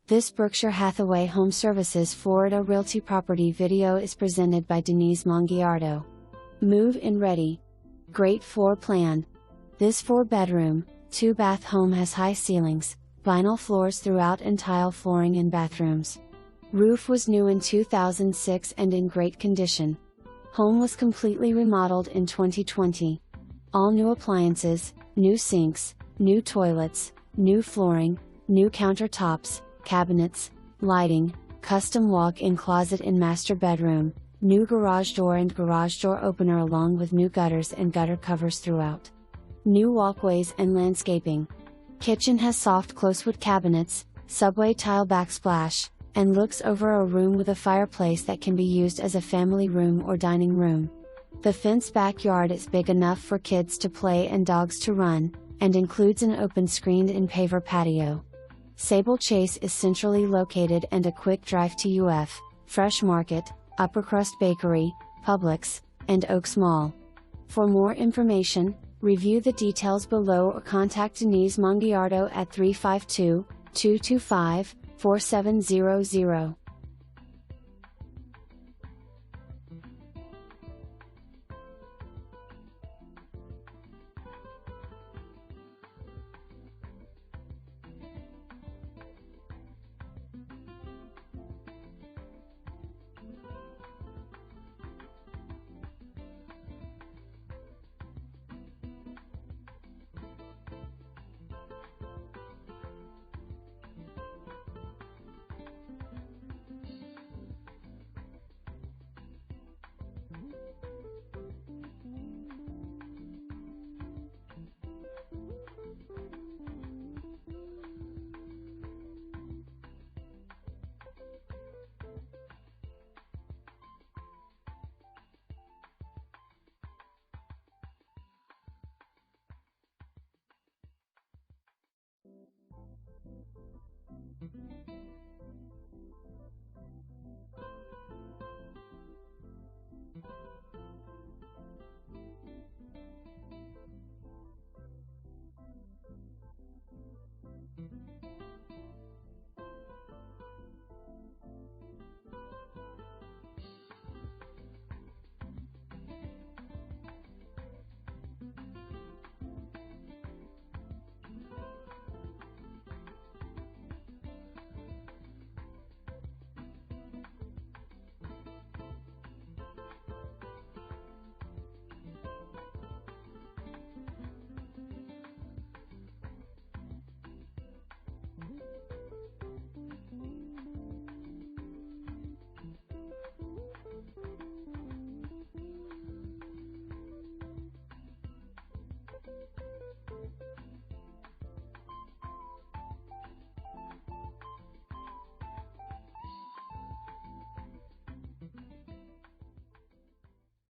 This Berkshire Hathaway HomeServices Florida Realty property video is presented by Denise Mongiardo. Move-in ready. Great floor plan. This 4-bedroom, 2-bath home has high ceilings, vinyl floors throughout and tile flooring in bathrooms. Roof was new in 2006 and in great condition. Home was completely remodeled in 2020. All new appliances, new sinks, new toilets, new flooring, new countertops, cabinets, lighting, custom walk-in closet in master bedroom, new garage door and garage door opener along with new gutters and gutter covers throughout. New walkways and landscaping. Kitchen has soft closewood cabinets, subway tile backsplash, and looks over a room with a fireplace that can be used as a family room or dining room. The fenced backyard is big enough for kids to play and dogs to run, and includes an open screened-in paver patio. Sable Chase is centrally located and a quick drive to UF, Fresh Market, Uppercrust Bakery, Publix, and Oaks Mall. For more information, review the details below or contact Denise Mongiardo at 352-225-4700.